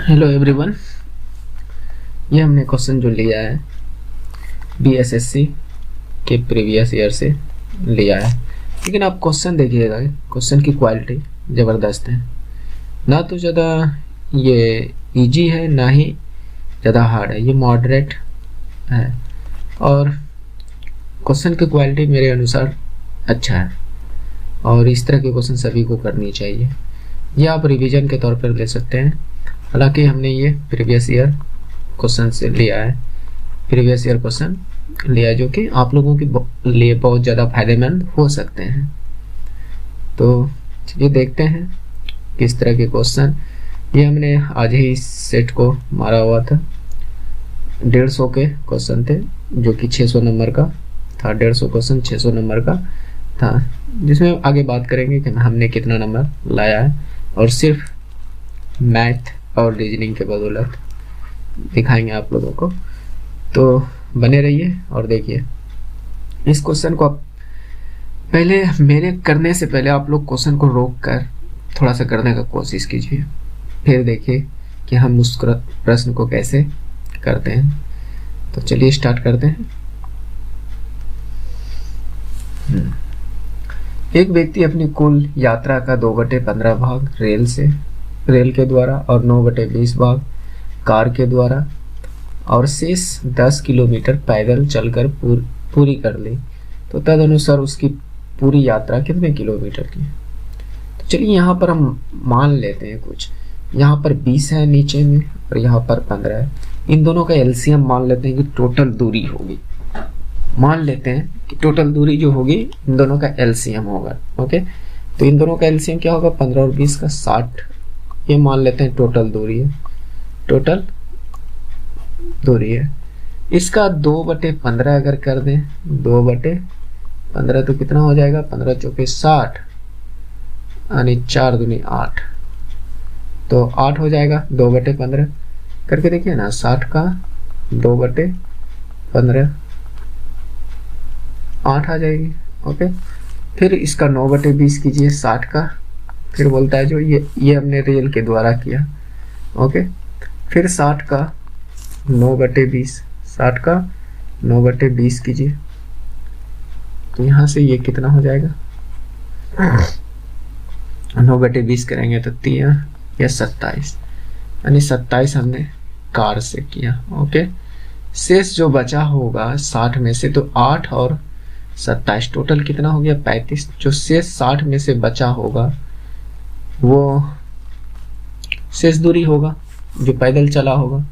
Hello everyone. ये हमने question जो लिया है बीएसएससी के प्रीवियस ईयर से लिया है, लेकिन आप क्वेश्चन देखिएगा, क्वेश्चन की क्वालिटी ज़बरदस्त है। ना तो ज़्यादा ये इजी है, ना ही ज़्यादा हार्ड है, ये मॉडरेट है और क्वेश्चन की क्वालिटी मेरे अनुसार अच्छा है और इस तरह के क्वेश्चन सभी को करनी चाहिए। ये आप रिवीजन के तौर पर ले सकते हैं। हालांकि हमने ये प्रीवियस ईयर क्वेश्चन से लिया है, प्रीवियस ईयर क्वेश्चन लिया जो कि आप लोगों के लिए बहुत ज़्यादा फायदेमंद हो सकते हैं। तो चलिए देखते हैं किस तरह के क्वेश्चन। ये हमने आज ही इस सेट को मारा हुआ था, 150 के क्वेश्चन थे जो कि 600 नंबर का था। 150 क्वेश्चन 600 नंबर का था, जिसमें आगे बात करेंगे कि हमने कितना नंबर लाया है और सिर्फ मैथ और रीजनिंग के बदौलत दिखाएंगे आप लोगों को। तो बने रहिए और देखिए इस क्वेश्चन को। आप पहले मेरे करने से पहले आप लोग क्वेश्चन को रोक कर थोड़ा सा करने का कोशिश कीजिए, फिर देखिए कि हम उस प्रश्न को कैसे करते हैं। तो चलिए स्टार्ट करते हैं। एक व्यक्ति अपनी कुल यात्रा का 2/15 भाग रेल के द्वारा और 9/20 भाग कार के द्वारा और शेष 10 किलोमीटर पैदल चलकर पूरी कर ली, तो तदनुसार उसकी पूरी यात्रा कितने किलोमीटर की है। तो चलिए यहाँ पर हम मान लेते हैं कुछ, यहाँ पर 20 है नीचे में और यहाँ पर 15 है। इन दोनों का एलसीएम मान लेते हैं कि टोटल दूरी होगी। मान लेते हैं कि टोटल दूरी जो होगी इन दोनों का एलसीएम होगा। ओके, तो इन दोनों का एलसीएम क्या होगा, 15 और 20 का 60। ये मान लेते हैं टोटल दूरी है, टोटल दूरी है। इसका 2/15 अगर कर दें, 2/15 तो कितना हो जाएगा, 15 चौके 60 यानी 4 दूनी 8, तो 8 हो जाएगा। 2/15 करके देखिए ना, 60 का 2/15 8 आ जाएगी। ओके, फिर इसका 9/20 कीजिए 60 का, फिर बोलता है जो ये हमने रेल के द्वारा किया। ओके, फिर 60 का 9/20, 60 का 9/20 कीजिए, तो यहाँ से ये कितना हो जाएगा, 9/20 करेंगे तो 3 या 27, यानी 27 हमने कार से किया। ओके, शेष जो बचा होगा 60 में से, तो 8 और 27 टोटल कितना हो गया, 35। जो शेष 60 में से बचा होगा वो शेष दूरी होगा जो पैदल चला होगा।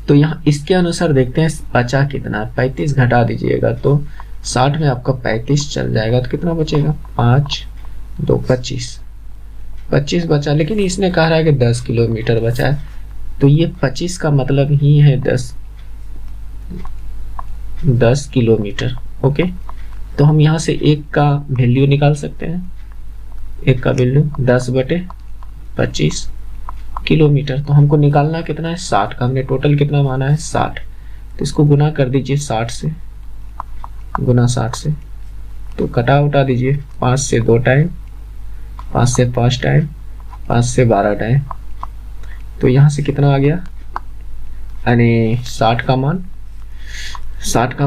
तो यहाँ इसके अनुसार देखते हैं बचा कितना, 35 घटा दीजिएगा तो 60 में आपका 35 चल जाएगा, तो कितना बचेगा, 5 2 25 बचा। लेकिन इसने कहा है कि 10 किलोमीटर बचा है, तो ये 25 का मतलब ही है 10 किलोमीटर। ओके, तो हम यहाँ से एक का वैल्यू निकाल सकते हैं, एक का वैल्यू 10/25 किलोमीटर। तो हमको निकालना कितना है, 60 का। हमने टोटल कितना माना है, 60, तो इसको गुना कर दीजिए 60 से, गुना 60 से, तो कटा उठा दीजिए, 5 से 2 टाइम, 5 से 5 टाइम, 5 से 12 टाइम, तो यहाँ से कितना आ गया, यानी 60 का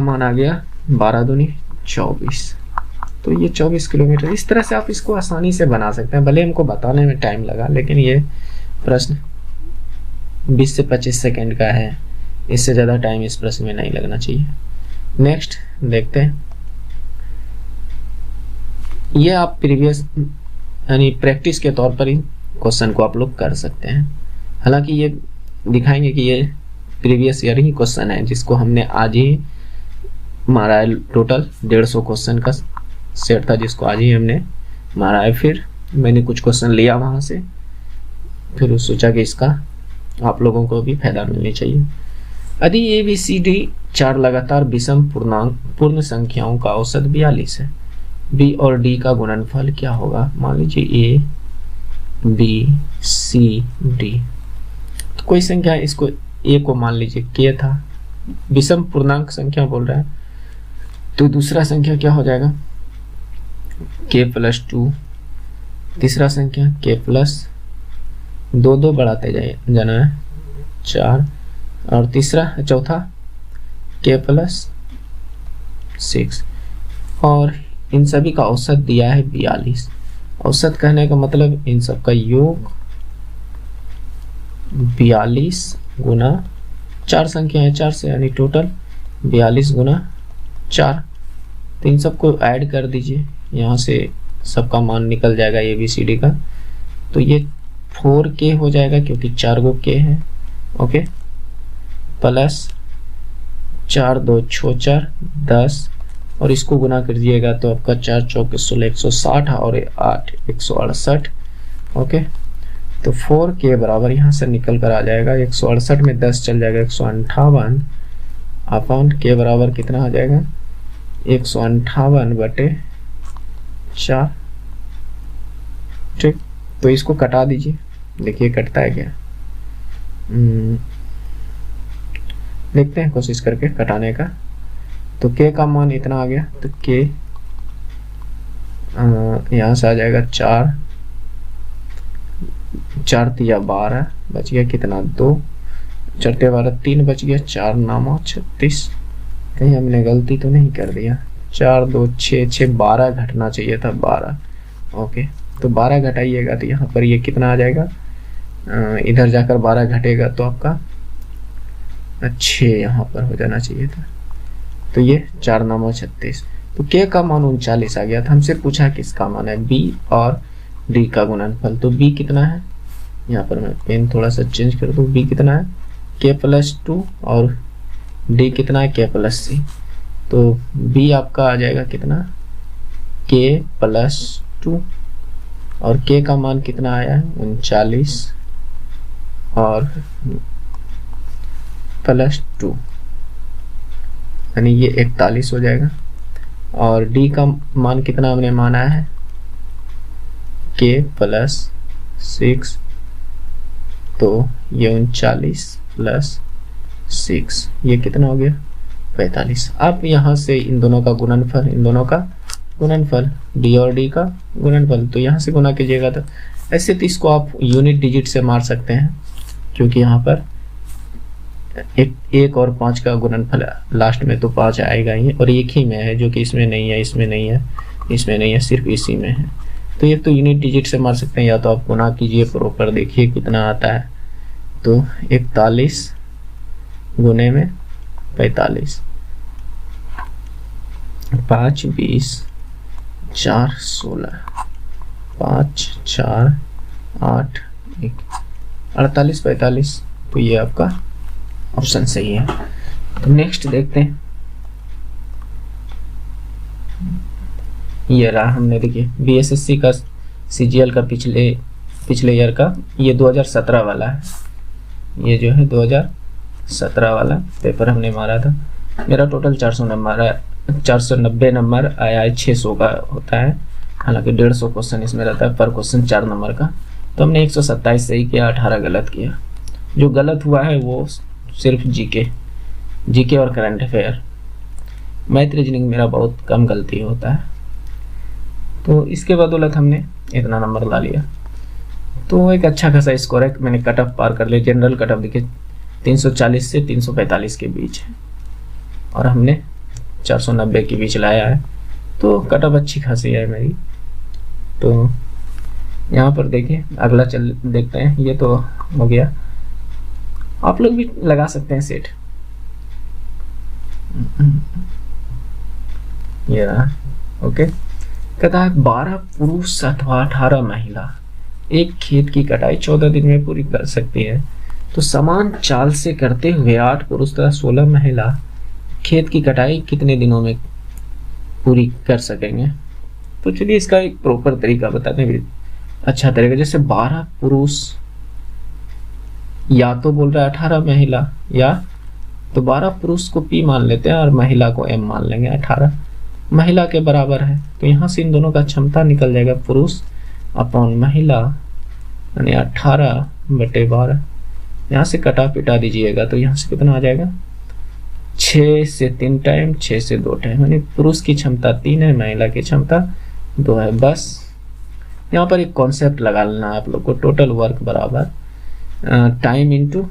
मान आ गया 12 दूनी 24, तो ये 24 किलोमीटर। इस तरह से आप इसको आसानी से बना सकते हैं। भले हमको बताने में टाइम लगा, लेकिन ये प्रश्न 20 से 25 सेकंड का है, इससे ज़्यादा टाइम इस प्रश्न में नहीं लगना चाहिए। नेक्स्ट देखते हैं। ये आप प्रीवियस यानी प्रैक्टिस के तौर पर इन क्वेश्चन को आप लोग कर सकते हैं। हालांकि ये दिखाएंगे कि ये प्रीवियस ईयर ही क्वेश्चन है, जिसको हमने आज ही मारा है। टोटल 150 क्वेश्चन का सेट था जिसको आज ही हमने मारा है। फिर मैंने कुछ क्वेश्चन लिया वहाँ से, फिर सोचा कि इसका आप लोगों को भी फायदा मिलनी चाहिए। यदि ABCD 4 लगातार विषम पूर्ण संख्याओं का औसत 42 है, B और D का गुणनफल क्या होगा। मान लीजिए A B C D, तो कोई संख्या, इसको A को मान लीजिए K था, विषम पूर्णांक संख्या बोल रहा है, तो दूसरा संख्या क्या हो जाएगा, K+2, तीसरा संख्या K+3, दो दो बढ़ाते जाना है 4, और चौथा k + 6, और इन सभी का औसत दिया है 42। औसत कहने का मतलब इन सब का योग 42 गुना 4 संख्या है 4 से, यानी टोटल 42 गुना 4। तो इन सबको ऐड कर दीजिए, यहाँ से सबका मान निकल जाएगा ABCD का। तो ये 4K हो जाएगा क्योंकि 4 गो K है। ओके, प्लस 4 2 6 4 10, और इसको गुना कर दिएगा तो आपका 4 चौके 16 160 और 8 168। ओके, तो 4K बराबर यहाँ से निकल कर आ जाएगा 168 में 10 चल जाएगा 158 अपॉन K बराबर कितना आ जाएगा 158/4। ठीक, तो इसको कटा दीजिए, देखिए कटता है क्या। देखते हैं कोशिश करके कटाने का। तो K का मान इतना आ गया, तो K यहाँ से आ जाएगा 4 4 तिया 12, बच गया कितना 2, 4 तिया 12 3 बच गया, 4 9 36। कहीं हमने गलती तो नहीं कर दिया। 4 2 6 6 12 घटना चाहिए था 12। ओके, तो 12 घटाइएगा तो यहाँ पर ये कितना आ जाएगा, इधर जाकर 12 घटेगा तो आपका 6 यहाँ पर हो जाना चाहिए था। तो ये 4 9 36। तो K का मान 39 आ गया था। हमसे पूछा किसका मान है, B और D का गुणनफल। तो B कितना है, यहाँ पर मैं पेन थोड़ा सा चेंज कर दूँ। B कितना है K + 2 और D कितना है K + C। तो B आपका आ जाएगा कितना K + 2, और K का मान कितना आया है 39 और +2, यानी ये 41 हो जाएगा। और D का मान कितना हमने माना है K + 6, तो ये 39 + 6, ये कितना हो गया 45। आप यहाँ से इन दोनों का गुणनफल, इन दोनों का गुणनफल D और D का गुणनफल, तो यहाँ से गुना कीजिएगा। तो ऐसे तो इसको आप यूनिट डिजिट से मार सकते हैं, क्योंकि यहाँ पर 1 और 5 का गुणनफल लास्ट में तो 5 आएगा ही, और एक ही में है जो कि इसमें नहीं है, इसमें नहीं है, इसमें नहीं है, सिर्फ इसी में है। तो ये तो यूनिट डिजिट से मार सकते हैं, या तो आप गुना कीजिए प्रॉपर, देखिए कितना आता है। तो 41 गुने में 45, 5 20 4 16, 5 4 8 1 48 45। तो ये आपका ऑप्शन सही है। तो नेक्स्ट देखते हैं, ये रहा। हमने देखिए BSSC का CGL का पिछले ईयर का, ये 2017 वाला है, ये जो है 2017 वाला पेपर हमने मारा था। मेरा टोटल 490 नंबर आया है, 600 का होता है, हालांकि 150 क्वेश्चन इसमें रहता है, पर क्वेश्चन 4 नंबर का। तो हमने 127 सही किया, 18 गलत किया। जो गलत हुआ है वो सिर्फ जीके और करंट अफेयर। मैथ रीजनिंग मेरा बहुत कम गलती होता है, तो इसके बदौलत हमने इतना नंबर ला लिया। तो एक अच्छा खासा स्कोर है, मैंने कट ऑफ पार कर लिया। जनरल कट ऑफ देखिए 340 से 345 के बीच है, और हमने 490 के बीच लाया है, तो कट ऑफ अच्छी खासी है मेरी। तो यहाँ पर देखिए अगला देखते हैं। ये तो हो गया, आप लोग भी लगा सकते हैं सेट। ये रहा। ओके, कहता है 12 पुरुष अथवा 18 महिला एक खेत की कटाई 14 दिन में पूरी कर सकती है, तो समान चाल से करते हुए 8 पुरुष तथा 16 महिला खेत की कटाई कितने दिनों में पूरी कर सकेंगे। तो चलिए इसका एक प्रॉपर तरीका बताते हैं, अच्छा तरीका। जैसे 12 पुरुष, या तो बोल रहा है 18 महिला, या तो 12 पुरुष को P मान लेते हैं और महिला को M मान लेंगे। 18 महिला के बराबर है, तो यहाँ से इन दोनों का क्षमता निकल जाएगा, पुरुष अपॉन महिला, यानी 18/12। यहाँ से कटा पिटा दीजिएगा तो यहाँ से कितना आ जाएगा 6 से 3 टाइम, 6 से 2 टाइम, यानी पुरुष की क्षमता 3 है, महिला की क्षमता 2 है। बस यहाँ पर एक कॉन्सेप्ट लगा लेना है आप लोग को, टोटल वर्क बराबर टाइम इंटू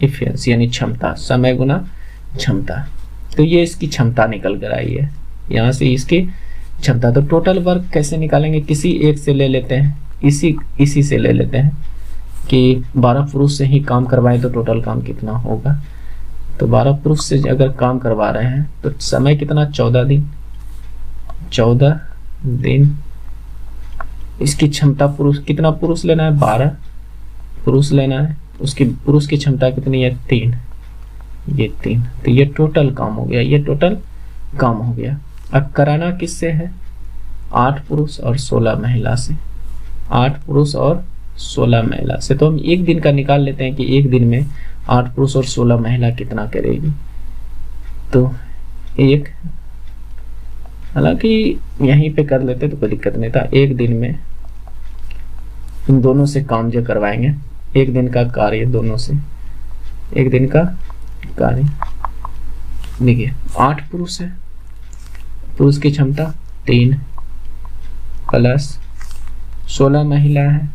इफिशिएंसी यानी क्षमता, समय गुना क्षमता। तो ये इसकी क्षमता निकल कर आई है, यहाँ से इसकी क्षमता। तो टोटल वर्क कैसे निकालेंगे, किसी एक से ले लेते हैं, इसी से ले लेते हैं कि 12 पुरुष से ही काम करवाएं तो टोटल काम कितना होगा। तो 12 पुरुष से अगर काम करवा रहे हैं तो समय कितना, 14 दिन। 14 दिन। इसकी क्षमता पुरुष, कितना पुरुष लेना है, 12 पुरुष लेना है। उसकी पुरुष की क्षमता कितनी है, 3। ये 3। तो ये टोटल काम हो गया, ये टोटल काम हो गया। अब कराना किससे है, 8 पुरुष और 16 महिला से। 8 पुरुष और 16 महिला से। तो हम एक दिन का निकाल लेते हैं कि एक दिन में 8 पुरुष और 16 महिला कितना करेगी। तो एक, हालांकि यहीं पे कर लेते तो कोई दिक्कत नहीं था। एक दिन में इन दोनों से काम जो करवाएंगे, एक दिन का कार्य दोनों से, एक दिन का कार्य। देखिए 8 पुरुष है, पुरुष की क्षमता 3 प्लस 16 महिला है,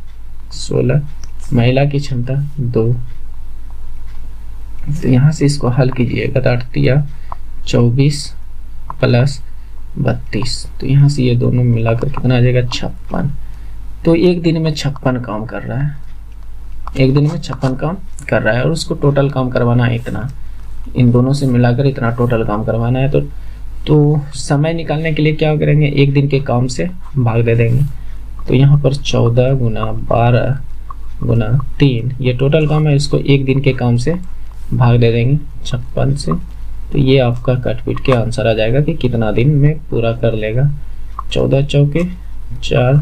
16 महिला की क्षमता 2। तो यहाँ से इसको हल कीजिएगा तो 8 या 24 प्लस 32। तो यहाँ से ये दोनों मिलाकर कितना आ जाएगा, 56। तो एक दिन में 56 काम कर रहा है, एक दिन में 56 काम कर रहा है। और उसको टोटल काम करवाना है इतना, इन दोनों से मिलाकर इतना टोटल काम करवाना है। तो समय निकालने के लिए क्या करेंगे, एक दिन के काम से भाग दे देंगे। तो यहाँ पर 14 गुना 12 गुना 3 ये टोटल काम है, इसको एक दिन के काम से भाग दे देंगे 56 से। तो ये आपका कटपीट के आंसर आ जाएगा कि कितना दिन में पूरा कर लेगा। 14 चौके 4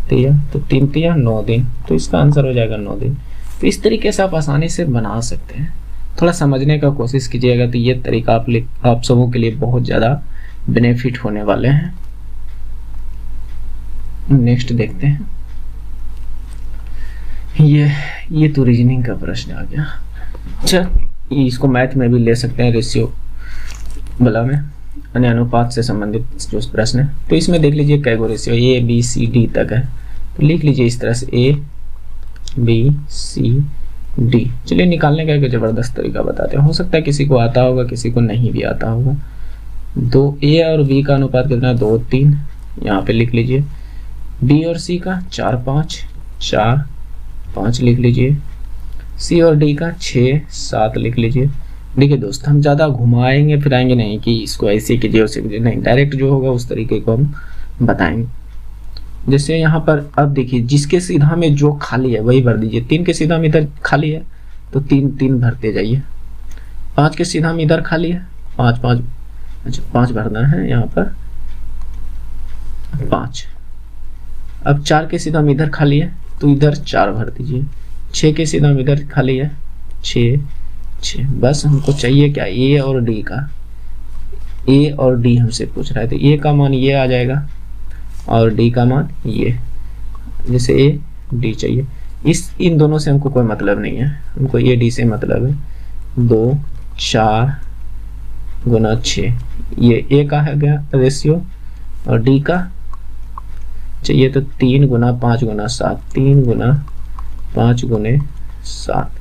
तिया, तो 3 तिया 9 दिन। तो इसका आंसर हो जाएगा 9 दिन। तो इस तरीके से आप आसानी से बना सकते हैं। थोड़ा समझने का कोशिश कीजिएगा तो ये तरीका आप सबों के लिए बहुत ज़्यादा बेनिफिट होने वाले हैं। नेक्स्ट देखते हैं। ये तो रीजनिंग का प्रश्न आ गया। अच्छा, इसको मैथ में भी ले सकते हैं, रेशियो वाला में, यानी अनुपात से संबंधित जो प्रश्न है। तो इसमें देख लीजिए कैगो ratio A B C D तक है। तो लिख लीजिए इस तरह से A B C D। चलिए निकालने का एक ज़बरदस्त तरीका बताते हैं। हो सकता है किसी को आता होगा, किसी को नहीं भी आता होगा। 2 A और B का अनुपात कितना, 2 3। यहाँ पे लिख लीजिए। B और C का 4 5 4 5 लिख लीजिए। C और D का 6 7 लिख लीजिए। देखिए दोस्त, हम ज़्यादा घुमाएंगे फिराएंगे नहीं कि इसको ऐसे कीजिए वैसे कीजिए, नहीं, डायरेक्ट जो होगा उस तरीके को हम बताएंगे। जैसे यहाँ पर अब देखिए, जिसके सीधा में जो खाली है वही भर दीजिए। 3 के सीधा में इधर खाली है तो 3 3 भरते जाइए। 5 के सीधा में इधर खाली है, 5 5, अच्छा 5 भरना है यहाँ पर 5। अब 4 के सीधा में इधर खाली है तो इधर 4 भर दीजिए। 6 के सीधा में इधर खाली है 6 6। बस हमको चाहिए क्या, ए और डी का। ए और डी हमसे पूछ रहा है, तो ए का मान ये आ जाएगा और डी का मान ये। जैसे ए डी चाहिए, इन दोनों से हमको कोई मतलब नहीं है, हमको ये डी से मतलब है। 2 4 गुना 6 ये ए का है गया रेशियो, और डी का चाहिए तो 3 गुना 5 गुना 7, 3 गुना 5 गुने 7।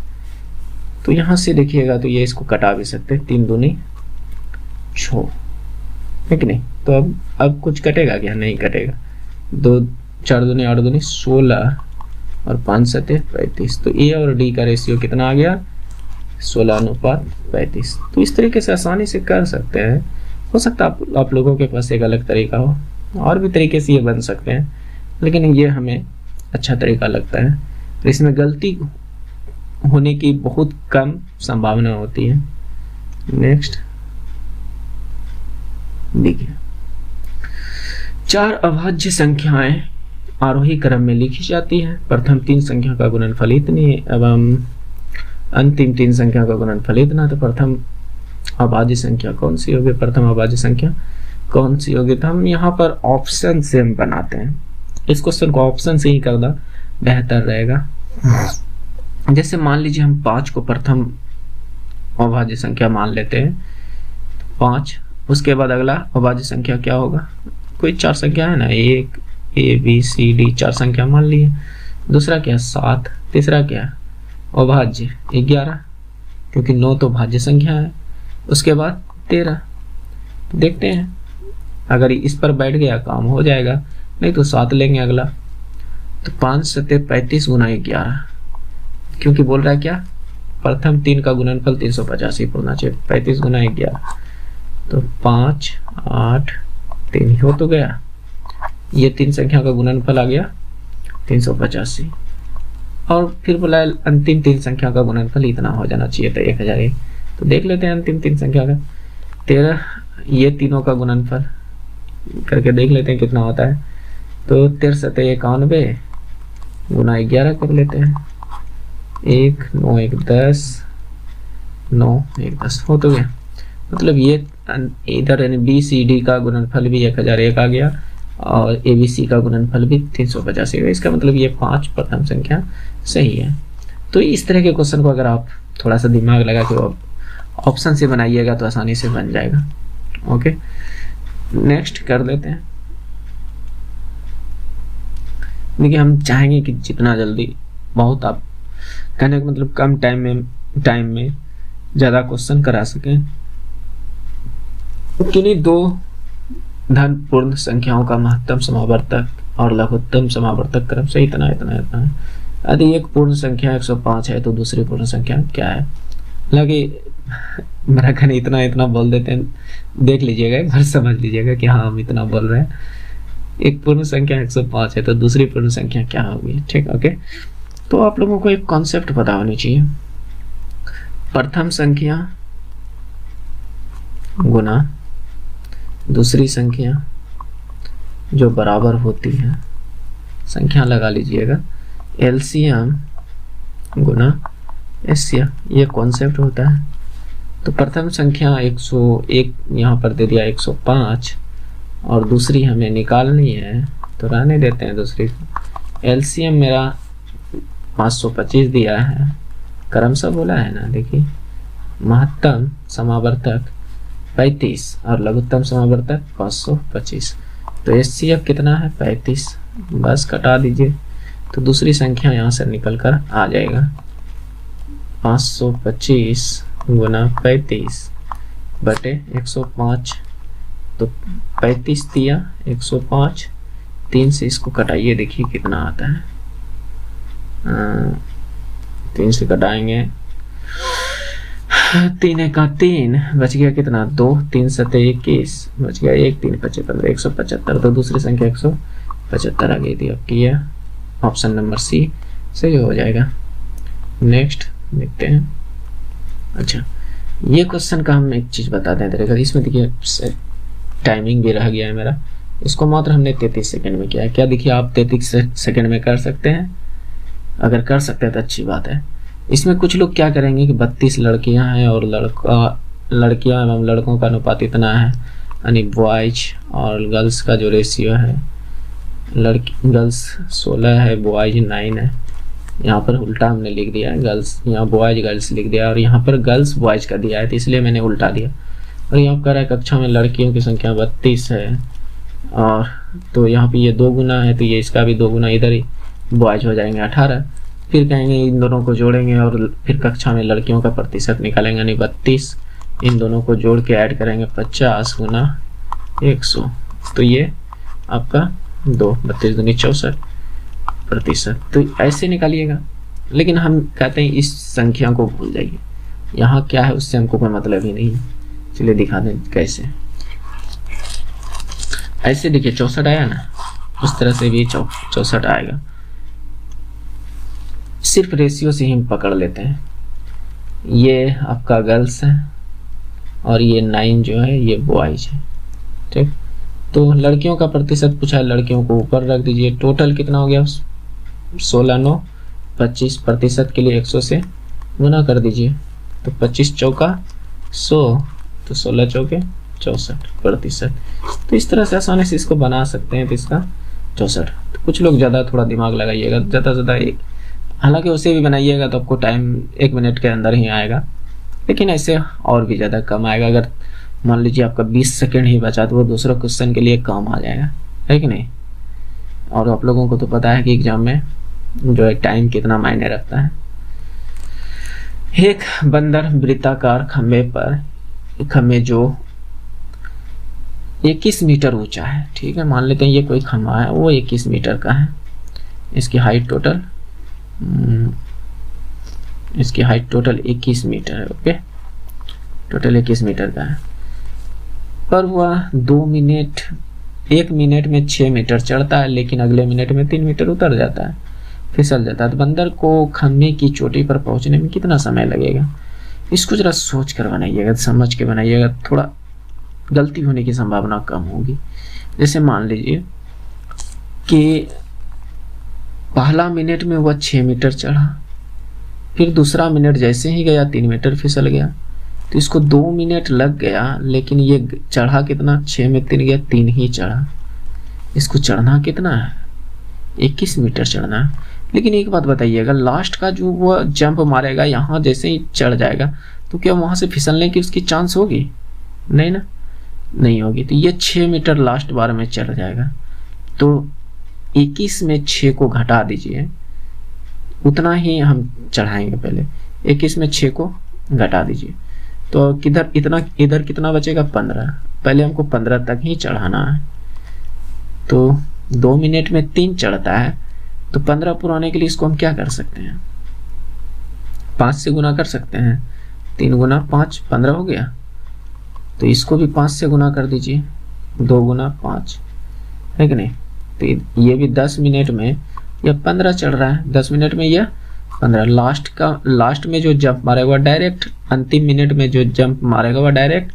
तो यहाँ से देखिएगा तो ये इसको कटा भी सकते हैं, 3 दूनी 6, है कि नहीं। तो अब कुछ कटेगा क्या, नहीं कटेगा। 2 4 दूनी 8 दूनी 16 और 5 7 35। तो ए और डी का रेशियो कितना आ गया, 16:35। तो इस तरीके से आसानी से कर सकते हैं। हो सकता है आप लोगों के पास एक अलग तरीका हो, और भी तरीके से ये बन सकते हैं, लेकिन ये हमें अच्छा तरीका लगता है। इसमें गलती होने की बहुत कम संभावना होती है। नेक्स्ट देखिए, 4 अभाज्य संख्याएं आरोही क्रम में लिखी जाती है। प्रथम 3 संख्या का गुणनफल इतनी एवं अंतिम 3 संख्या का गुणनफल इतना। तो प्रथम अभाज्य संख्या कौन सी होगी, प्रथम अभाज्य संख्या कौन सी होगी। तो हम यहाँ पर ऑप्शन से हम बनाते हैं। इस क्वेश्चन को ऑप्शन से ही करना बेहतर रहेगा। जैसे मान लीजिए हम 5 को प्रथम अभाज्य संख्या मान लेते हैं, 5। उसके बाद अगला अभाज्य संख्या क्या होगा, कोई 4 संख्या है ना, 1 A B C D 4 संख्या मान लिए। दूसरा क्या, 7। तीसरा क्या, अभाज्य 11, क्योंकि 9 तो भाज्य संख्या है। उसके बाद 13। देखते हैं, अगर इस पर बैठ गया काम हो जाएगा, नहीं तो 7 लेंगे अगला। तो 5 सते 35 गुना 11, क्योंकि बोल रहा है क्या, प्रथम 3 का गुणनफल 385 होना चाहिए। 35 गुना 11 तो 5 8 3 हो तो गया। ये 3 संख्या का गुणनफल आ गया 385। और फिर बोला अंतिम 3 संख्या का गुणनफल इतना हो जाना चाहिए था 1001। तो देख लेते हैं अंतिम 3 संख्या का 13, ये तीनों का गुणनफल करके देख लेते हैं कितना होता है। तो 13 सते 91 गुना 11 कर लेते हैं। 1 9 1 10 9 1 10 हो तो गया। मतलब ये इधर बी सी डी का गुणनफल भी 1001 आ गया और ए बी सी का गुणनफल भी 385 है। इसका मतलब ये 5 प्रथम संख्या सही है। तो इस तरह के क्वेश्चन को अगर आप थोड़ा सा दिमाग लगा के ऑप्शन से बनाइएगा तो आसानी से बन जाएगा। ओके, नेक्स्ट कर लेते हैं। देखिए, हम चाहेंगे कि जितना जल्दी, बहुत आप कहने का मतलब कम टाइम में ज़्यादा क्वेश्चन करा सकें। किन्हीं 2 धन पूर्ण संख्याओं का महत्तम समावर्तक और लघुत्तम समावर्तक क्रम से इतना है। यदि एक पूर्ण संख्या 105 है तो दूसरी पूर्ण संख्या क्या है? हालांकि मेरा कहना इतना बोल देते हैं, देख लीजिएगा एक बार, समझ लीजिएगा कि हाँ हम इतना बोल रहे हैं। एक पूर्ण संख्या 105 है तो दूसरी पूर्ण संख्या क्या होगी? ठीक, ओके। तो आप लोगों को एक कॉन्सेप्ट पता होनी चाहिए। प्रथम संख्या गुना दूसरी संख्या जो बराबर होती है, संख्या लगा लीजिएगा, एलसीएम गुना एससीएम, ये कॉन्सेप्ट होता है। तो प्रथम संख्या 101 यहाँ पर दे दिया 105 और दूसरी हमें निकालनी है तो रहने देते हैं दूसरी। एलसीएम मेरा 525 दिया है, क्रमशः बोला है ना। देखिए, महत्तम समावर्तक 35 और लघुत्तम समावर्तक 525। तो एचसीएफ कितना है? 35। बस कटा दीजिए तो दूसरी संख्या यहाँ से निकल कर आ जाएगा 525 गुना 35 बटे 105। तो 35 दिया 105, 3 से इसको कटाइए, देखिए कितना आता है। 3 से कटाएंगे, 3 का 3 बच गया कितना? 2, 3 सते 21 बच गया 1, 3 75, 175। तो दूसरी संख्या 175 आ गई थी आपकी। यह ऑप्शन नंबर सी सही हो जाएगा। नेक्स्ट देखते हैं। अच्छा, ये क्वेश्चन का हम एक चीज बताते हैं तरीका। इसमें देखिए टाइमिंग भी रह गया है मेरा, इसको मात्र हमने 33 सेकंड में किया है। क्या देखिए, आप 33 सेकंड में कर सकते हैं? अगर कर सकते हैं तो अच्छी बात है। इसमें कुछ लोग क्या करेंगे कि 32 लड़कियां हैं और लड़कियां एवं लड़कों का अनुपात इतना है, यानी बॉयज और गर्ल्स का जो रेशियो है, गर्ल्स 16 है, बॉयज 9 है। यहाँ पर उल्टा हमने लिख दिया है, गर्ल्स यहाँ बॉयज गर्ल्स लिख दिया और यहाँ पर गर्ल्स बॉयज का दिया है, तो इसलिए मैंने उल्टा दिया। और यहाँ कह रहा है कक्षा में लड़कियों की संख्या 32 है और तो यहाँ पे ये 2 गुना है, तो ये इसका भी 2 गुना, इधर ही बॉयज हो जाएंगे 18। फिर कहेंगे इन दोनों को जोड़ेंगे और फिर कक्षा में लड़कियों का प्रतिशत निकालेंगे, यानी 32। इन दोनों को जोड़ के ऐड करेंगे 50 गुना 100, तो ये आपका 2, 32 दूनी 64%। तो ऐसे निकालिएगा। लेकिन हम कहते हैं इस संख्या को भूल जाइए, यहाँ क्या है उससे हमको कोई मतलब ही नहीं। चलिए दिखा दें कैसे। ऐसे देखिए 64 आया ना, उस तरह से भी 64 आएगा। सिर्फ रेशियो से ही हम पकड़ लेते हैं। ये आपका गर्ल्स है और ये 9 जो है ये बॉयज है। ठीक, तो लड़कियों का प्रतिशत पूछा है, लड़कियों को ऊपर रख दीजिए। टोटल कितना हो गया? 16 9 25। प्रतिशत के लिए 100 से गुना कर दीजिए, तो 25 चौका 100, तो 16 चौके 64%। तो इस तरह से आसानी से इसको बना सकते हैं। तो इसका 64। तो कुछ लोग ज़्यादा थोड़ा दिमाग लगाइएगा, ज़्यादा से ज़्यादा हालांकि उसे भी बनाइएगा तो आपको टाइम 1 मिनट के अंदर ही आएगा, लेकिन ऐसे और भी ज़्यादा कम आएगा। अगर मान लीजिए आपका 20 सेकंड ही बचा तो वो दूसरा क्वेश्चन के लिए काम आ जाएगा, है कि नहीं? और आप लोगों को तो पता है कि एग्जाम में जो है टाइम कितना मायने रखता है। एक बंदर वृत्ताकार खंभे जो 21 मीटर ऊंचा है, ठीक है, मान लेते हैं ये कोई खंभा है, वो 21 मीटर का है। इसकी हाइट टोटल 21 मीटर है। ओके, टोटल 21 मीटर का है। पर वह 1 मिनट में 6 मीटर चढ़ता है, लेकिन अगले मिनट में 3 मीटर उतर जाता है, फिसल जाता है। तो बंदर को खंभे की चोटी पर पहुंचने में कितना समय लगेगा? इसको जरा सोच कर बनाइएगा, समझ के बनाइएगा, थोड़ा गलती होने की संभावना कम होगी। जैसे मान लीजिए कि पहला मिनट में वह 6 मीटर चढ़ा, फिर दूसरा मिनट जैसे ही गया 3 मीटर फिसल गया, तो इसको 2 मिनट लग गया, लेकिन ये चढ़ा कितना? 6 में 3 गया, 3 ही चढ़ा। इसको चढ़ना कितना है? 21 मीटर चढ़ना है। लेकिन एक बात बताइएगा, लास्ट का जो वो जंप मारेगा, यहाँ जैसे ही चढ़ जाएगा, तो क्या वहां से फिसलने की उसकी चांस होगी? नहीं ना, नहीं होगी। तो ये 6 मीटर लास्ट बार में चढ़ जाएगा। तो 21 में 6 को घटा दीजिए, उतना ही हम चढ़ाएंगे। पहले 21 में 6 को घटा दीजिए, तो इधर कितना बचेगा? 15। पहले हमको 15 तक ही चढ़ाना है। तो 2 मिनट में 3 चढ़ता है, तो 15 पुराने के लिए इसको हम क्या कर सकते हैं? 5 से गुना कर सकते हैं। 3 गुना 5, 15 हो गया। तो इसको भी 5 से गुना कर दीजिए, 2 गुना 5, है कि नहीं? तो ये भी 10 मिनट में यह 15 चढ़ रहा है, 10 मिनट में यह 15। लास्ट में जो जंप मारेगा डायरेक्ट, अंतिम मिनट में जो जंप मारेगा वह डायरेक्ट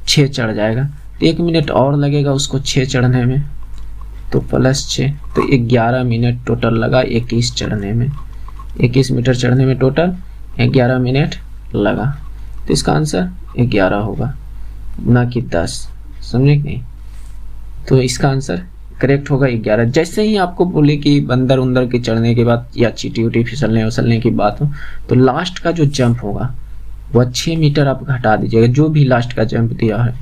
6 चढ़ जाएगा। तो 1 मिनट और लगेगा उसको 6 चढ़ने में, तो +6, तो 11 मिनट टोटल लगा 21 चढ़ने में। 21 मीटर चढ़ने में टोटल 11 मिनट लगा। तो इसका आंसर 11 होगा, ना कि 10। समझे कि नहीं? तो इसका आंसर करेक्ट होगा 11। जैसे ही आपको बोले कि बंदर उंदर के चढ़ने के बाद या चीटी उटी फिसलने उसलने की बात हो, तो लास्ट का जो जंप होगा वह 6 मीटर आप घटा दीजिएगा। जो भी लास्ट का जंप दिया है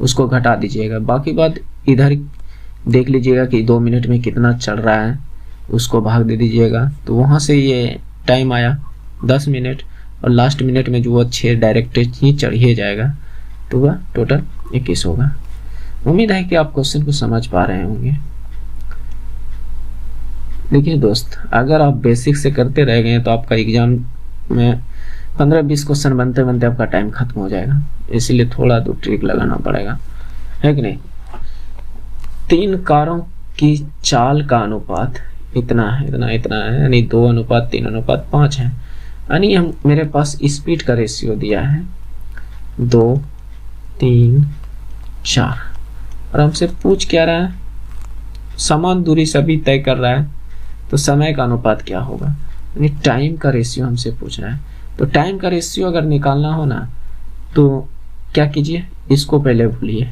उसको घटा दीजिएगा। बाकी बात इधर देख लीजिएगा कि 2 मिनट में कितना चढ़ रहा है, उसको भाग दे दीजिएगा। तो वहाँ से ये टाइम आया 10 मिनट, और लास्ट मिनट में जो वह 6 डायरेक्ट ही चढ़ ही जाएगा, तो वह टोटल 21 होगा। उम्मीद है कि आप क्वेश्चन को समझ पा रहे होंगे। देखिए दोस्त, अगर आप बेसिक से करते रह गए तो आपका एग्जाम में 15-20 क्वेश्चन बनते बनते आपका टाइम खत्म हो जाएगा। इसीलिए थोड़ा तो ट्रिक लगाना पड़ेगा, है कि नहीं? 3 कारों की चाल का अनुपात इतना है, यानी 2:3:5 है। यानी मेरे पास स्पीड का रेशियो दिया है 2, 3, 4, और हमसे पूछ क्या रहा है? समान दूरी सभी तय कर रहा है, तो समय का अनुपात क्या होगा? यानी टाइम का रेशियो हमसे पूछ रहा है। तो टाइम का रेशियो अगर निकालना हो ना, तो क्या कीजिए, इसको पहले भूलिए।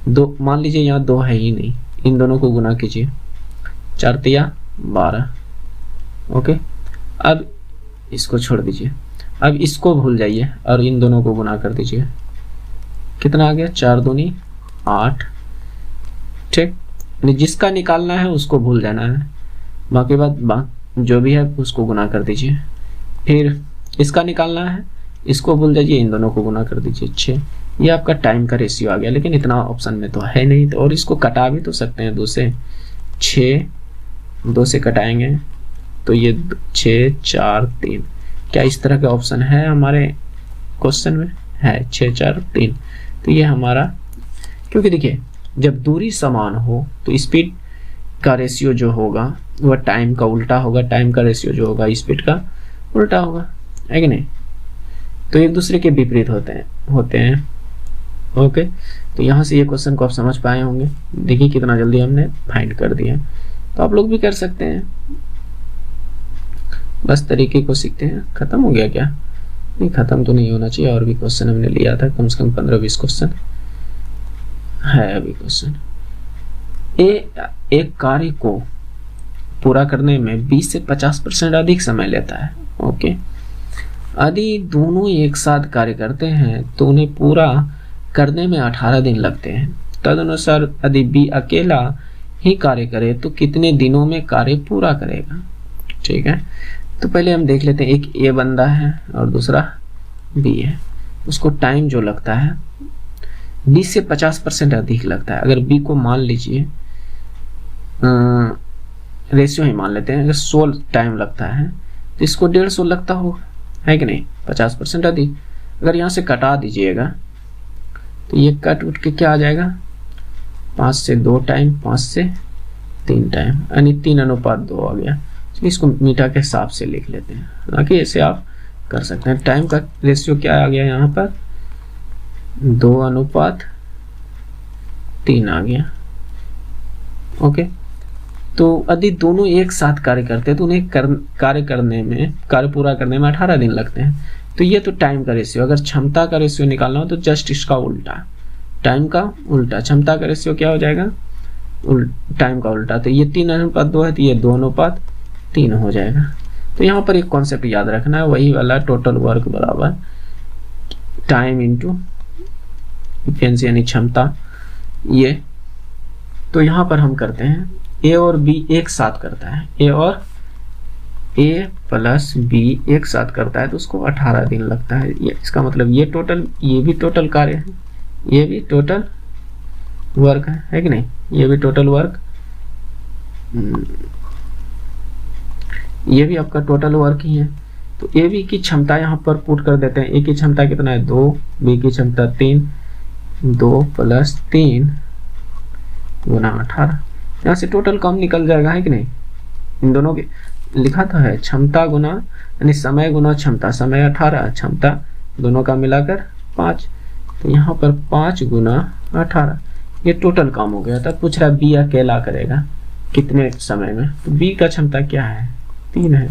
2 मान लीजिए, यहाँ 2 है ही नहीं, इन दोनों को गुना कीजिए, 4 तिया 12। ओके, अब इसको छोड़ दीजिए, अब इसको भूल जाइए और इन दोनों को गुना कर दीजिए। कितना आ गया? 4 दूनी 8। ठीक, जिसका निकालना है उसको भूल जाना है, बाकी बात जो भी है उसको गुना कर दीजिए। फिर इसका निकालना है, इसको भूल जाइए, इन दोनों को गुना कर दीजिए 6। ये आपका टाइम का रेशियो आ गया। लेकिन इतना ऑप्शन में तो है नहीं, तो और इसको कटा भी तो सकते हैं 2 से। 6 2 से कटाएंगे तो ये 6, 4, 3। क्या इस तरह का ऑप्शन है हमारे क्वेश्चन में? है, 6, 4, 3। तो ये हमारा, क्योंकि देखिए जब दूरी समान हो तो स्पीड का रेशियो जो होगा वह टाइम का उल्टा होगा, टाइम का रेशियो जो होगा स्पीड का उल्टा होगा, है कि नहीं? तो एक दूसरे के विपरीत होते हैं। ओके, तो यहाँ से ये क्वेश्चन को आप समझ पाए होंगे। देखिए कितना जल्दी हमने फाइंड कर दिया। तो आप लोग भी कर सकते हैं, बस तरीके को सीखते हैं। खत्म हो गया क्या? नहीं, खत्म तो नहीं होना चाहिए, और भी क्वेश्चन हमने लिया था, कम से कम 15-20 क्वेश्चन है अभी क्वेश्चन। एक कार्य को पूरा करने में 20 से 50% अधिक समय लेता है। ओके, यदि दोनों एक साथ कार्य करते हैं तो उन्हें पूरा करने में 18 दिन लगते हैं। तदनुसार यदि बी अकेला ही कार्य करे तो कितने दिनों में कार्य पूरा करेगा? ठीक है, तो पहले हम देख लेते हैं, एक ए बंदा है और दूसरा बी है। उसको टाइम जो लगता है बी से 50% अधिक लगता है। अगर बी को मान लीजिए रेशियो ही मान लेते हैं, अगर 100 टाइम लगता है तो इसको 150 लगता होगा, है कि नहीं, 50% अधिक। अगर यहाँ से कटा दीजिएगा तो ये कट उठ के क्या आ जाएगा, 5 से 2 टाइम, 5 से 3 टाइम, यानी 3:2 आ गया। चलिए इसको मीटर के हिसाब से लिख लेते हैं, हालांकि ऐसे आप कर सकते हैं। टाइम का रेशियो क्या आ गया यहाँ पर, 2:3 आ गया। ओके, तो यदि दोनों एक साथ कार्य करते हैं तो उन्हें कार्य पूरा करने में 18 दिन लगते हैं। तो ये तो टाइम का रेशियो। अगर क्षमता का रेशियो निकालना हो तो जस्ट इसका उल्टा, टाइम का उल्टा, क्षमता का रेशियो क्या हो जाएगा, टाइम का उल्टा। तो ये 3:2 है तो ये 2:3 हो जाएगा। तो यहाँ पर एक कॉन्सेप्ट याद रखना है, वही वाला, टोटल वर्क बराबर टाइम इंटू इफिशिएंसी यानी क्षमता। ये तो यहाँ पर हम करते हैं ए और बी एक साथ करता है, ए प्लस बी एक साथ करता है तो उसको 18 दिन लगता है। ये इसका मतलब ये भी टोटल कार्य है, ये भी टोटल वर्क है कि नहीं, ये भी टोटल वर्क, ये भी आपका टोटल वर्क ही है। तो ए बी की क्षमता यहाँ पर पुट कर देते हैं। ए की क्षमता कितना है 2, बी की क्षमता 3, 2 + 3 गुना 18, यहाँ से टोटल कम निकल जाएगा, है कि नहीं। इन दोनों के लिखा तो है क्षमता गुना यानी समय गुना क्षमता, समय 18, क्षमता दोनों का मिलाकर 5, तो यहाँ पर 5 गुना 18, ये टोटल काम हो गया था। पूछ रहा बी अकेला करेगा कितने समय में, तो बी का क्षमता क्या है 3 है,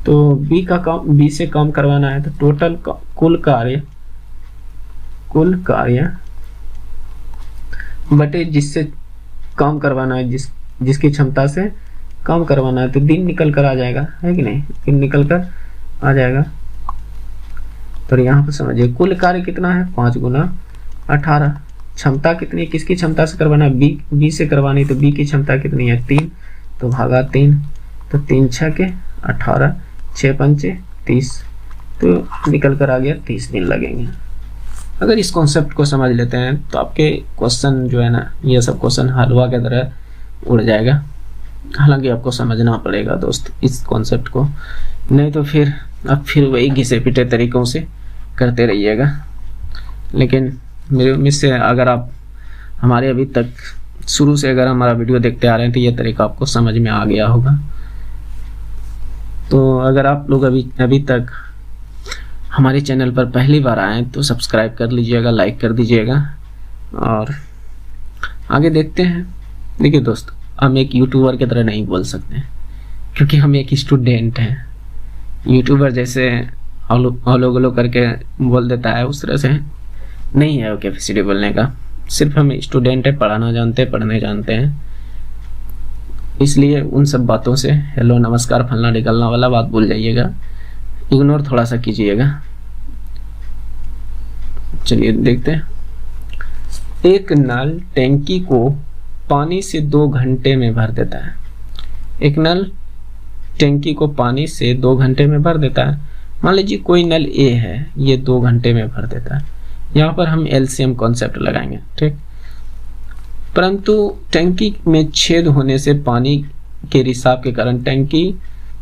तो बी का काम बी से काम करवाना है तो टोटल कुल कार्य बटे जिससे काम करवाना है, जिसकी क्षमता से काम करवाना है, तो दिन निकल कर आ जाएगा, है कि नहीं, दिन निकल कर आ जाएगा। तो यहाँ पर समझिए कुल कार्य कितना है 5 गुना 18, क्षमता कितनी, किसकी क्षमता से करवाना है, बी से करवानी, तो बी की क्षमता कितनी है 3, तो भागा 3, तो 3 × 6 = 18, 6 × 5 = 30, तो निकल कर आ गया 30 दिन लगेंगे। अगर इस कॉन्सेप्ट को समझ लेते हैं तो आपके क्वेश्चन जो है ना, ये सब क्वेश्चन हलवा की तरह उड़ जाएगा। हालांकि आपको समझना पड़ेगा दोस्त इस कॉन्सेप्ट को, नहीं तो फिर आप वही घिसे पिटे तरीकों से करते रहिएगा। लेकिन मेरे उम्मीद से अगर आप हमारे अभी तक शुरू से अगर हमारा वीडियो देखते आ रहे हैं तो ये तरीका आपको समझ में आ गया होगा। तो अगर आप लोग अभी तक हमारे चैनल पर पहली बार आए तो सब्सक्राइब कर लीजिएगा, लाइक कर दीजिएगा और आगे देखते हैं। देखिए दोस्त, हम एक यूट्यूबर की तरह नहीं बोल सकते क्योंकि हम एक स्टूडेंट हैं। यूट्यूबर जैसे हलो करके बोल देता है उस तरह से नहीं है वो कैपेसिटी बोलने का। सिर्फ हम स्टूडेंट है, पढ़ाना जानते हैं, पढ़ने जानते हैं, इसलिए उन सब बातों से हेलो नमस्कार फलना निकलना वाला बात भूल जाइएगा, इग्नोर थोड़ा सा कीजिएगा। चलिए देखते हैं। एक नल टैंकी को पानी से 2 घंटे में भर देता है। एक नल टैंकी को पानी से 2 घंटे में भर देता है। मान लीजिए कोई नल ए है, ये 2 घंटे में भर देता है। यहाँ पर हम एलसीएम कॉन्सेप्ट लगाएंगे, ठीक। परंतु टैंकी में छेद होने से पानी के रिसाव के कारण टैंकी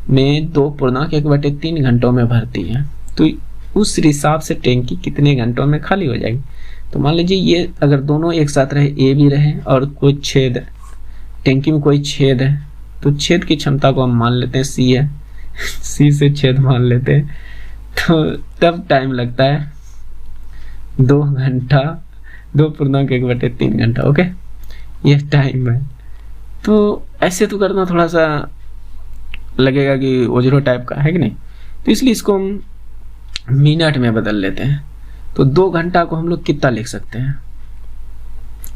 में 2.1/3 घंटों में भरती है, तो उस रिसाव से टैंकी कितने घंटों में खाली हो जाएगी। तो मान लीजिए ये अगर दोनों एक साथ रहे, ए भी रहे और कोई छेद, टैंकी में कोई छेद है, तो छेद की क्षमता को हम मान लेते हैं सी है, सी से छेद मान लेते हैं, तो तब टाइम लगता है 2 घंटा, 2.1/3 घंटा। ओके, ये टाइम है। तो ऐसे तो करना थोड़ा सा लगेगा कि ओजरो टाइप का है कि नहीं, तो इसलिए इसको हम मिनट में बदल लेते हैं। तो 2 घंटा को हम लोग कितना लिख सकते हैं,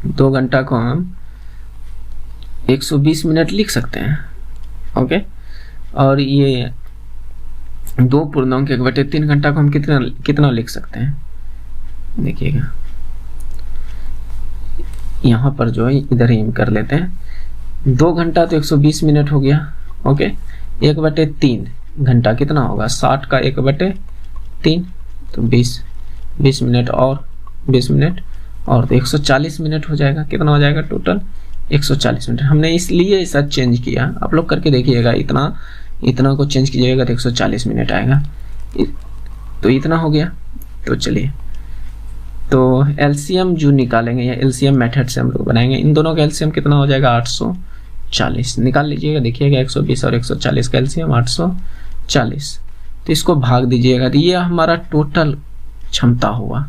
2 घंटा को हम 120 मिनट लिख सकते हैं। ओके, और ये 2.1/3 घंटा को हम कितना लिख सकते हैं, देखिएगा यहाँ पर जो है इधर ही हम कर लेते हैं। 2 घंटा तो 120 मिनट हो गया। ओके, 1/3 घंटा कितना होगा, 60 का 1/3 तो 20 मिनट और 20 मिनट और तो 140 मिनट हो जाएगा। कितना हो जाएगा टोटल 140 मिनट। हमने इसलिए ऐसा चेंज किया, आप लोग करके देखिएगा, इतना को चेंज कीजिएगा तो 140 मिनट आएगा। तो इतना हो गया। तो चलिए, तो एलसीएम जो निकालेंगे या एलसीएम मेथड से हम लोग बनाएंगे, इन दोनों का एलसीएम कितना हो जाएगा 840 निकाल लीजिएगा। देखिएगा 120 और 140 का एलसीएम 840, तो इसको भाग दीजिएगा। तो ये हमारा टोटल क्षमता हुआ,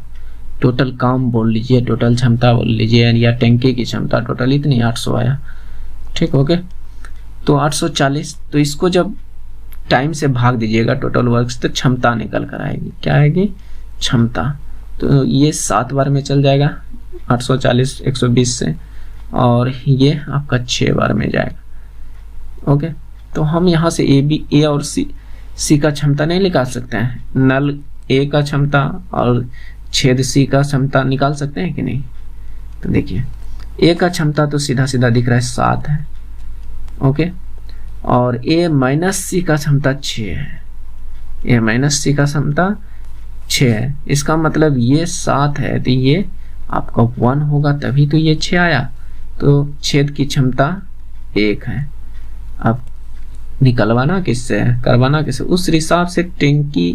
टोटल काम बोल लीजिए, टोटल क्षमता बोल लीजिए, या टैंकी की क्षमता टोटल इतनी 800 आया। ठीक हो गया। तो 840, तो इसको जब टाइम से भाग दीजिएगा टोटल वर्क तो क्षमता निकल कर आएगी। क्या आएगी, क्षमता। तो ये 7 बार में चल जाएगा 840 120 से, और ये आपका 6 बार में जाएगा। ओके, तो हम यहाँ से ए और सी का क्षमता नहीं निकाल सकते हैं, नल ए का क्षमता और छेद सी का क्षमता निकाल सकते हैं कि नहीं। तो देखिए ए का क्षमता तो सीधा सीधा दिख रहा है 7 है। ओके, और ए माइनस सी का क्षमता 6 है, ए माइनस सी का क्षमता 6 है। इसका मतलब ये 7 है तो ये आपका 1 होगा, तभी तो ये 6 आया। तो छेद की क्षमता 1 है। अब निकलवाना किससे है, करवाना किससे, उस हिसाब से टैंकी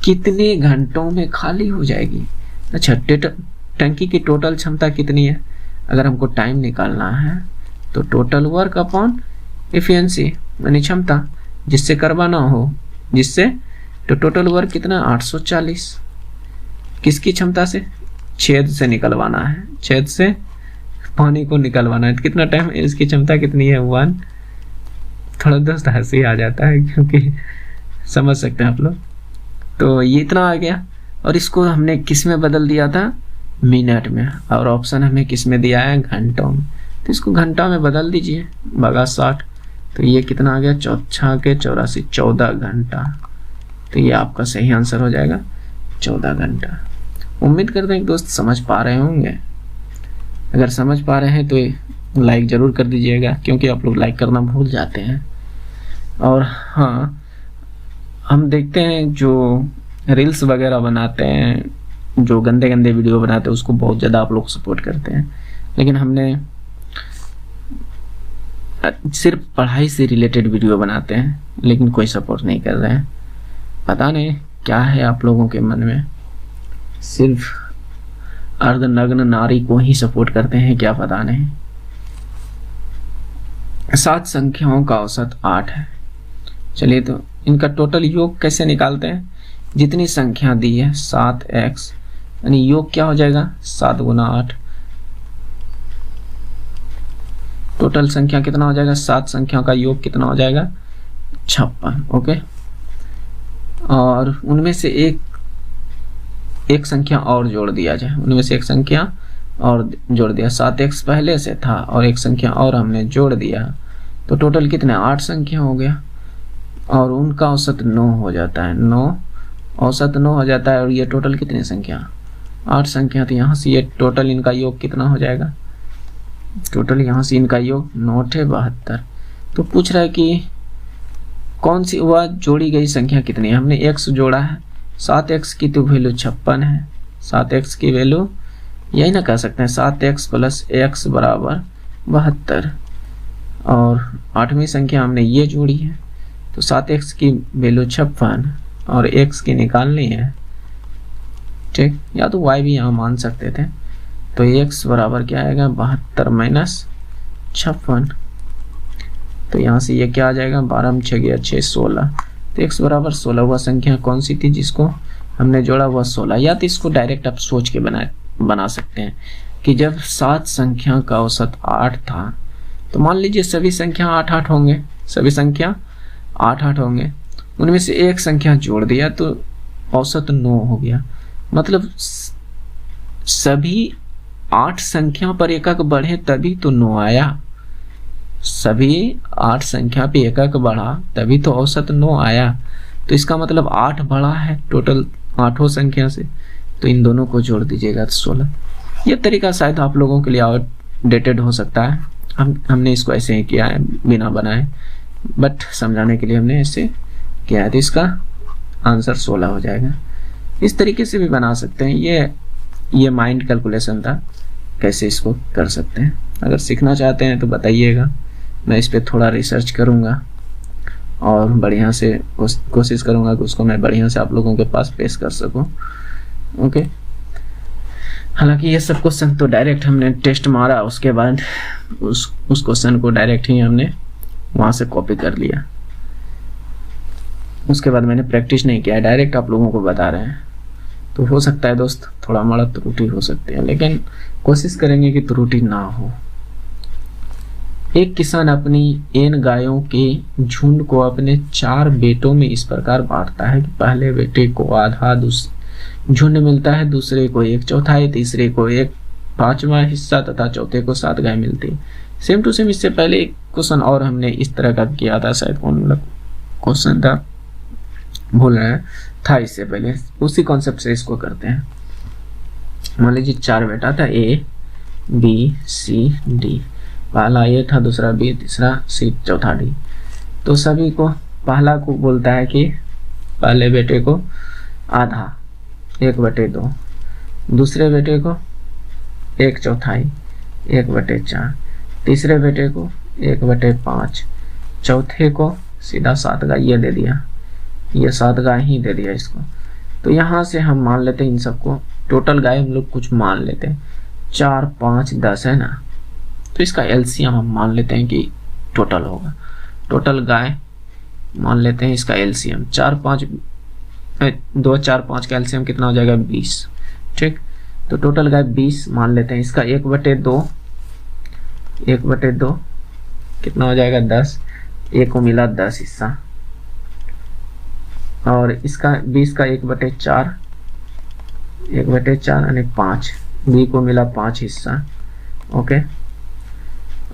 कितने घंटों में खाली हो जाएगी। अच्छा, टैंकी की टोटल क्षमता कितनी है, अगर हमको टाइम निकालना है तो टोटल वर्क अपॉन एफिशिएंसी यानी क्षमता, जिससे करवाना हो, जिससे तो टोटल वर्क कितना 840, किसकी क्षमता से, छेद से निकलवाना है, छेद से पानी को निकलवाना है। कितना टाइम, इसकी क्षमता कितनी है 1। थोड़ा दोस्त हंसी आ जाता है क्योंकि समझ सकते हैं आप लोग। तो ये इतना आ गया, और इसको हमने किस में बदल दिया था, मिनट में, और ऑप्शन हमें किस में दिया है, घंटों में। तो इसको घंटा में बदल दीजिए, भगा 60, तो ये कितना आ गया 4 के 84 14 घंटा। तो ये आपका सही आंसर हो जाएगा 14 घंटा। उम्मीद करते हैं कि दोस्त समझ पा रहे होंगे। अगर समझ पा रहे हैं तो लाइक ज़रूर कर दीजिएगा, क्योंकि आप लोग लाइक करना भूल जाते हैं। और हाँ, हम देखते हैं जो रील्स वगैरह बनाते हैं, जो गंदे गंदे वीडियो बनाते हैं, उसको बहुत ज़्यादा आप लोग सपोर्ट करते हैं, लेकिन हमने सिर्फ पढ़ाई से रिलेटेड वीडियो बनाते हैं, लेकिन कोई सपोर्ट नहीं कर रहे हैं। पता नहीं क्या है आप लोगों के मन में, सिर्फ अर्धनग्न नारी को ही सपोर्ट करते हैं, क्या पता नहीं। 7 संख्याओं का औसत 8 है। चलिए, तो इनका टोटल योग कैसे निकालते हैं, जितनी संख्या दी है 7x, यानी योग क्या हो जाएगा 7 गुना 8। टोटल संख्या कितना हो जाएगा, 7 संख्याओं का योग कितना हो जाएगा 56। ओके, और उनमें से एक संख्या और जोड़ दिया जाए, उनमें से एक संख्या और जोड़ दिया, 7x पहले से था और एक संख्या और हमने जोड़ दिया, तो टोटल कितने 8 संख्या हो गया, और उनका औसत 9 हो जाता है। 9 औसत 9 हो जाता है, और ये टोटल कितनी संख्या 8 संख्या। तो यहाँ से ये टोटल इनका योग कितना हो जाएगा, टोटल यहाँ से इनका योग 9 × 72। तो पूछ रहा है कि कौन सी वह जोड़ी गई संख्या कितनी है। हमने x जोड़ा है, 7x की तो वैल्यू 56 है, 7x की वैल्यू यही ना कह सकते हैं, 7x + x = 72, और 8वीं संख्या हमने ये जोड़ी है, तो 7x की वैल्यू 56 और x की निकालनी है। ठीक, या तो y भी यहाँ मान सकते थे। तो x बराबर क्या आएगा 72 - 56, तो यहाँ से ये क्या आ जाएगा 12 में 6 गया 6 16। तो x बराबर 16 हुआ संख्या कौन सी थी जिसको हमने जोड़ा हुआ 16। या तो इसको डायरेक्ट आप सोच के बना सकते हैं कि जब 7 संख्या का औसत 8 था, तो मान लीजिए सभी संख्या 8-8 होंगे, सभी संख्या 8-8 होंगे, उनमें से एक संख्या जोड़ दिया तो औसत 9 हो गया। मतलब सभी 8 संख्या पर एकक बढ़े तभी तो 9 आया, सभी 8 संख्या पे एकक बढ़ा तभी तो औसत 9 आया। तो इसका मतलब 8 बढ़ा है टोटल 8 संख्या से, तो इन दोनों को जोड़ दीजिएगा तो 16। यह तरीका शायद आप लोगों के लिए आउटडेटेड हो सकता है, हमने इसको ऐसे ही किया है बिना बनाए, बट समझाने के लिए हमने ऐसे किया है, तो इसका आंसर 16 हो जाएगा। इस तरीके से भी बना सकते हैं। ये माइंड कैलकुलेशन था, कैसे इसको कर सकते हैं। अगर सीखना चाहते हैं तो बताइएगा, मैं इस पर थोड़ा रिसर्च करूँगा और बढ़िया से कोशिश करूँगा कि उसको मैं बढ़िया से आप लोगों के पास पेश कर सकूँ। ओके, हालांकि ये सब क्वेश्चन तो डायरेक्ट हमने टेस्ट मारा, उसके बाद उस क्वेश्चन को डायरेक्ट ही हमने वहाँ से कॉपी कर लिया। उसके बाद मैंने प्रैक्टिस नहीं किया, डायरेक्ट आप लोगों को बता रहे हैं। तो हो सकता है दोस्त थोड़ा मोड़ा त्रुटि हो सकती है, लेकिन कोशिश करेंगे कि त्रुटि ना हो। एक किसान अपनी n गायों के झुंड को अपने 4 बेटों में इस प्रकार बांटता है कि पहले बेटे को आधा झुंड मिलता है, दूसरे को 1/4, तीसरे को 1/5 हिस्सा तथा चौथे को 7 गाय मिलती है। सेम टू सेम इससे पहले एक क्वेश्चन और हमने इस तरह का किया था, शायद कौन क्वेश्चन था भूल रहे हैं, था इससे पहले। उसी कॉन्सेप्ट से इसको करते हैं। मान लीजिए 4 बेटा था, A B C D। पहला A था, दूसरा B, तीसरा C, चौथा D। तो सभी को पहला को बोलता है कि पहले बेटे को आधा 1/2, दूसरे बेटे को 1/4 1/4, तीसरे बेटे को 1/5, चौथे को सीधा 7 गाय ये दे दिया, ये 7 गाय ही दे दिया इसको। तो यहाँ से हम मान लेते हैं इन सबको, टोटल गाय हम लोग कुछ मान लेते हैं 4 5 10 है ना। तो इसका एलसीएम हम मान लेते हैं कि टोटल होगा, टोटल गाय मान लेते हैं इसका एलसीएम 2 4 5 का एलसीएम कितना हो जाएगा 20। ठीक, तो टोटल गाय 20 मान लेते हैं। इसका 1/2 कितना हो जाएगा 10, A को मिला 10 हिस्सा, और इसका 20 का 1/4 यानी 5, B को मिला 5 हिस्सा। ओके,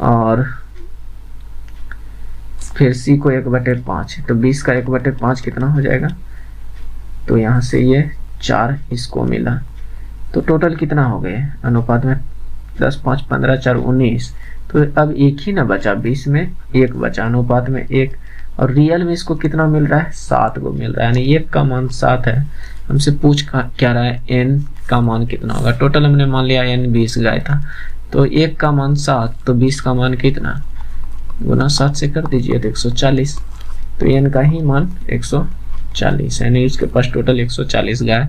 और फिर C को 1/5, तो 20 का 1/5 कितना हो जाएगा, तो यहाँ से ये 4 इसको मिला। तो टोटल कितना हो गए अनुपात में 10 5 15 4 19। तो अब एक ही ना बचा, 20 में 1 बचा, अनुपात में 1, और रियल में इसको कितना मिल रहा है 7 को मिल रहा है, यानी 1 का मान 7 है। हमसे पूछ क्या रहा है n का मान कितना होगा। टोटल हमने मान लिया n 20 गाय था, तो 1 का मान 7, तो 20 का मान कितना, गुना 7 से कर दीजिए तो 140। तो n का ही मान 140, यानी उसके पास टोटल 140 गाय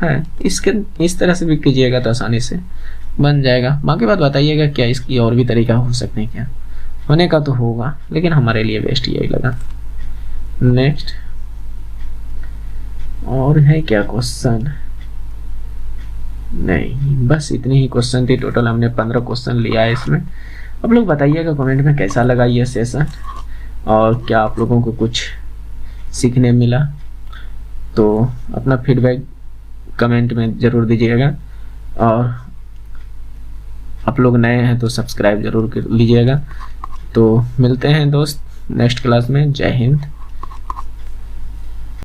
है। इस तरह से भी कीजिएगा तो आसानी से बन जाएगा। बाकी बात बताइएगा क्या इसकी और भी तरीका हो सकते हैं, क्या होने का तो होगा, लेकिन हमारे लिए बेस्ट यही लगा। नेक्स्ट और है क्या क्वेश्चन, नहीं बस इतनी ही क्वेश्चन थी। टोटल हमने 15 क्वेश्चन लिया है इसमें। आप लोग बताइएगा कमेंट में कैसा लगा ये सेशन, और क्या आप लोगों को कुछ सीखने मिला। तो अपना फीडबैक कमेंट में ज़रूर दीजिएगा, और आप लोग नए हैं तो सब्सक्राइब ज़रूर कर लीजिएगा। तो मिलते हैं दोस्त नेक्स्ट क्लास में। जय हिंद।